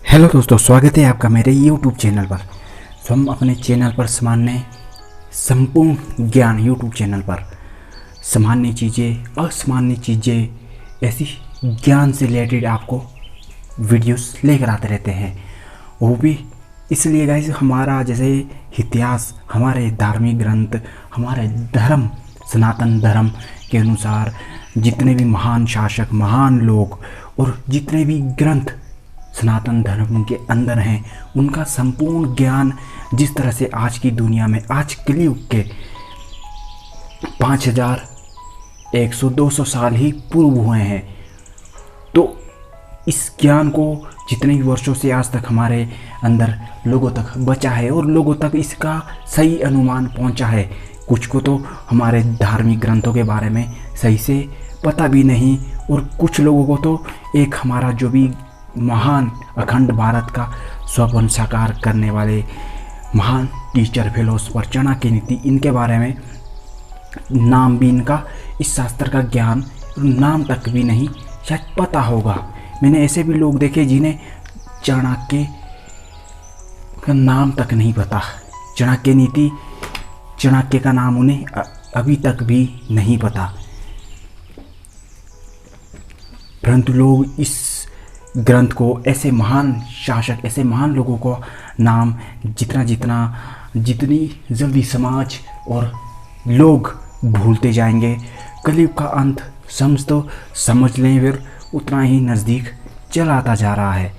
Hello दोस्तों, स्वागत है आपका मेरे YouTube चैनल पर। तो हम अपने चैनल पर सामान्य संपूर्ण ज्ञान YouTube चैनल पर सामान्य चीज़ें, असामान्य चीज़ें, ऐसी ज्ञान से रिलेटेड आपको वीडियोस लेकर आते रहते हैं। वो भी इसलिए गाइस, हमारा जैसे इतिहास, हमारे धार्मिक ग्रंथ, हमारे धर्म, सनातन धर्म के अनुसार जितने भी महान शासक, महान लोग और जितने भी ग्रंथ सनातन धर्म के अंदर हैं, उनका संपूर्ण ज्ञान जिस तरह से आज की दुनिया में, आज कलयुग के 5100-200 साल ही पूर्व हुए हैं, तो इस ज्ञान को जितने भी वर्षों से आज तक हमारे अंदर लोगों तक बचा है और लोगों तक इसका सही अनुमान पहुंचा है। कुछ को तो हमारे धार्मिक ग्रंथों के बारे में सही से पता भी नहीं, और कुछ लोगों को तो एक हमारा जो भी महान अखंड भारत का स्वप्न साकार करने वाले महान टीचर फिलोसफर चाणक्य नीति, इनके बारे में नाम भी, इनका इस शास्त्र का ज्ञान नाम तक भी नहीं शायद पता होगा। मैंने ऐसे भी लोग देखे जिन्हें चाणक्य का नाम तक नहीं पता, चाणक्य नीति, चाणक्य का नाम उन्हें अभी तक भी नहीं पता। परंतु लोग इस ग्रंथ को, ऐसे महान शासक, ऐसे महान लोगों को नाम जितनी जल्दी समाज और लोग भूलते जाएंगे, कलयुग का अंत समझ लें फिर उतना ही नज़दीक चला आता जा रहा है।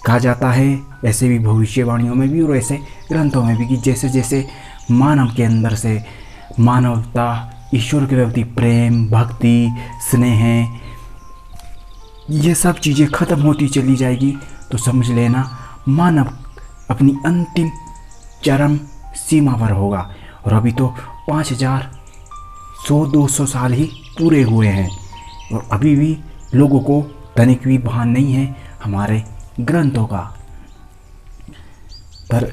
कहा जाता है ऐसे भी भविष्यवाणियों में भी और ऐसे ग्रंथों में भी कि जैसे जैसे मानव के अंदर से मानवता, ईश्वर के प्रति प्रेम, भक्ति, स्नेह, ये सब चीज़ें ख़त्म होती चली जाएगी, तो समझ लेना मानव अपनी अंतिम चरम सीमा पर होगा। और अभी तो 5100-200 साल ही पूरे हुए हैं और अभी भी लोगों को तनिक भी भान नहीं है हमारे ग्रंथों का। पर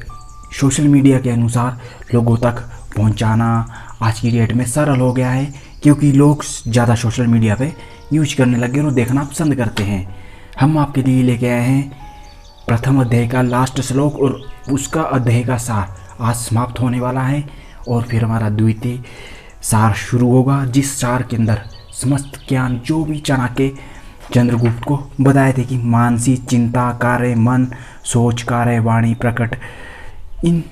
सोशल मीडिया के अनुसार लोगों तक पहुंचाना आज की डेट में सरल हो गया है, क्योंकि लोग ज़्यादा सोशल मीडिया पे यूज करने लगे और देखना पसंद करते हैं। हम आपके लिए लेके आए हैं प्रथम अध्याय का लास्ट श्लोक और उसका अध्याय का सार आज समाप्त होने वाला है, और फिर हमारा द्वितीय सार शुरू होगा, जिस सार के अंदर समस्त ज्ञान जो भी चाणक्य चंद्रगुप्त को बताए थे कि मानसिक चिंता, कार्य, मन, सोच, कार्य, वाणी, प्रकट, इन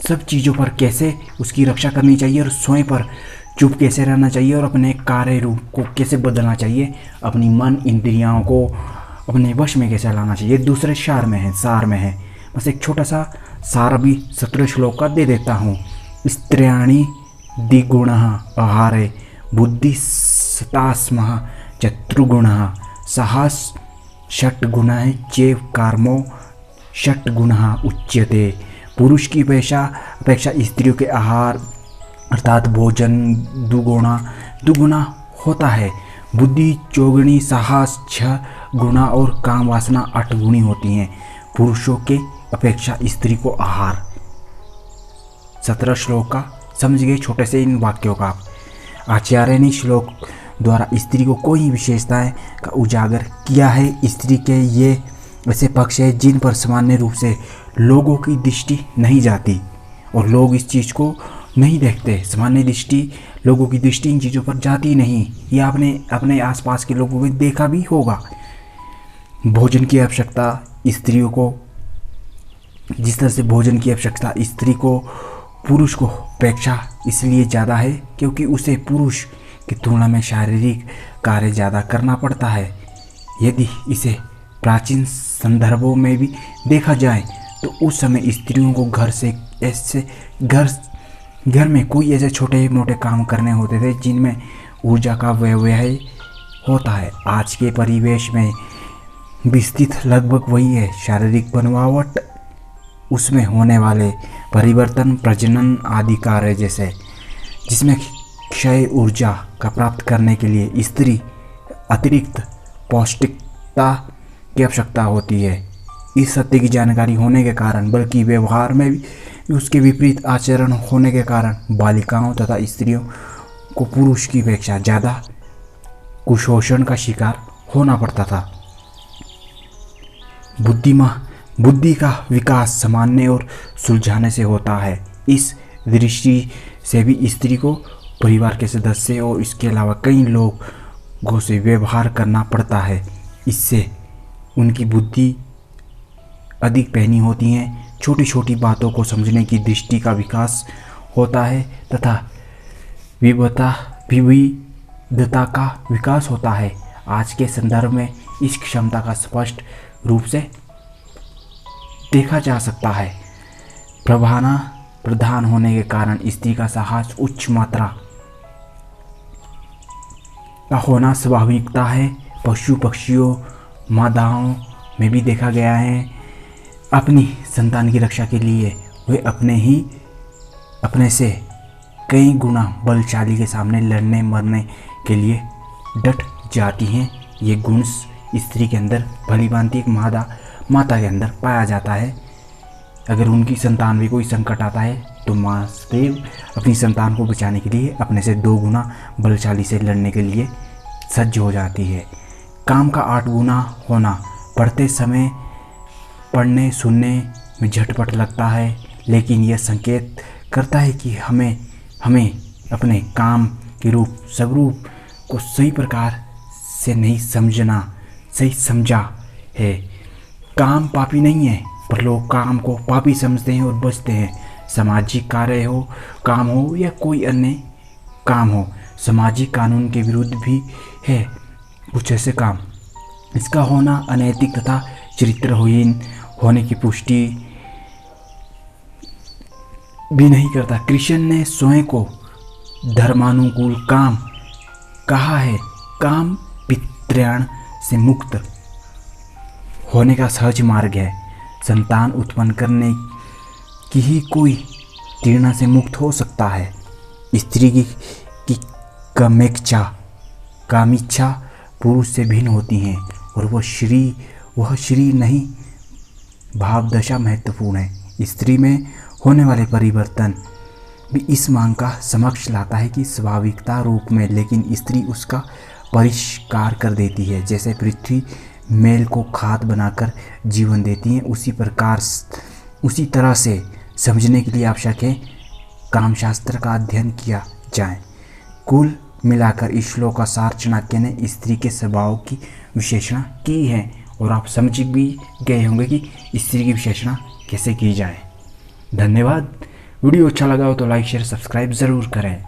सब चीज़ों पर कैसे उसकी रक्षा करनी चाहिए और स्वयं पर चुप कैसे रहना चाहिए और अपने कार्य रूप को कैसे बदलना चाहिए, अपनी मन इंद्रियों को अपने वश में कैसे लाना चाहिए, दूसरे सार में है। बस एक छोटा सा सार अभी 17 श्लोक का दे देता हूँ। स्त्रियाणि द्विगुणः आहारे बुद्धिस्तास्मः चतुर्गुणः सहस षट्गुणः चैव कर्मो षट्गुणः उच्यते। पुरुष की अपेक्षा स्त्रियों के आहार अर्थात भोजन दुगुना होता है। बुद्धि चौगुनी, साहस 6 गुना और काम वासना 8 गुनी होती हैं। पुरुषों के अपेक्षा स्त्री को आहार। 17 श्लोक का समझ गए छोटे से इन वाक्यों का। आचार्य ने श्लोक द्वारा स्त्री को कोई विशेषताएं का उजागर किया है। स्त्री के ये ऐसे पक्ष है जिन पर सामान्य रूप से लोगों की दृष्टि नहीं जाती और लोग इस चीज़ को नहीं देखते। सामान्य दृष्टि, लोगों की दृष्टि इन चीज़ों पर जाती नहीं। ये आपने अपने आसपास के लोगों को देखा भी होगा। भोजन की आवश्यकता स्त्रियों को, जिस तरह से भोजन की आवश्यकता स्त्री को पुरुष को अपेक्षा इसलिए ज़्यादा है क्योंकि उसे पुरुष की तुलना में शारीरिक कार्य ज़्यादा करना पड़ता है। यदि इसे प्राचीन संदर्भों में भी देखा जाए तो उस समय स्त्रियों को घर में कोई ऐसे छोटे मोटे काम करने होते थे जिनमें ऊर्जा का व्यय होता है। आज के परिवेश में विस्तृत लगभग वही है। शारीरिक बनवावट, उसमें होने वाले परिवर्तन, प्रजनन आदि कार्य जैसे, जिसमें क्षय ऊर्जा का प्राप्त करने के लिए स्त्री अतिरिक्त पौष्टिकता की आवश्यकता होती है। इस सत्य की जानकारी होने के कारण, बल्कि व्यवहार में भी उसके विपरीत आचरण होने के कारण बालिकाओं तथा स्त्रियों को पुरुष की अपेक्षा ज़्यादा कुशोषण का शिकार होना पड़ता था। बुद्धि का विकास समझने और सुलझाने से होता है। इस दृष्टि से भी स्त्री को परिवार के सदस्य और इसके अलावा कई लोगों से व्यवहार करना पड़ता है। इससे उनकी बुद्धि अधिक पैनी होती है, छोटी छोटी बातों को समझने की दृष्टि का विकास होता है तथा विविधता का विकास होता है। आज के संदर्भ में इस क्षमता का स्पष्ट रूप से देखा जा सकता है। प्रधान होने के कारण स्त्री का साहस उच्च मात्रा का होना स्वाभाविकता है। पशु पक्षियों मादाओं में भी देखा गया है। अपनी संतान की रक्षा के लिए वे अपने से कई गुना बलशाली के सामने लड़ने मरने के लिए डट जाती हैं। ये गुण स्त्री के अंदर भली भांति एक माता के अंदर पाया जाता है। अगर उनकी संतान में कोई संकट आता है तो माँ सदैव अपनी संतान को बचाने के लिए अपने से 2 गुना बलशाली से लड़ने के लिए सज्ज हो जाती है। काम का 8 गुना होना पढ़ते समय पढ़ने सुनने में झटपट लगता है, लेकिन यह संकेत करता है कि हमें अपने काम के स्वरूप को सही प्रकार से नहीं समझा है। काम पापी नहीं है, पर लोग काम को पापी समझते हैं और बचते हैं। सामाजिक कार्य हो, काम हो या कोई अन्य काम हो, सामाजिक कानून के विरुद्ध भी है कुछ ऐसे काम। इसका होना अनैतिक तथा चरित्रहीन होने की पुष्टि भी नहीं करता। कृष्ण ने स्वयं को धर्मानुकूल काम कहा है। काम पितृण से मुक्त होने का सहज मार्ग है। संतान उत्पन्न करने की ही कोई तीर्णा से मुक्त हो सकता है। स्त्री की कामिच्छा पुरुष से भिन्न होती हैं और वह श्री नहीं भावदशा महत्वपूर्ण है। स्त्री में होने वाले परिवर्तन भी इस मांग का समक्ष लाता है कि स्वाभाविकता रूप में, लेकिन स्त्री उसका परिष्कार कर देती है। जैसे पृथ्वी मेल को खाद बनाकर जीवन देती है, उसी तरह से समझने के लिए आवश्यक है कामशास्त्र का अध्ययन किया जाए। कुल मिलाकर इस श्लोक का सार चाणक्य ने स्त्री के स्वभाव की विशेषणा की है और आप समझ भी गए होंगे कि स्त्री की विशेषणा कैसे की जाए। धन्यवाद। वीडियो अच्छा लगा हो तो लाइक शेयर सब्सक्राइब ज़रूर करें।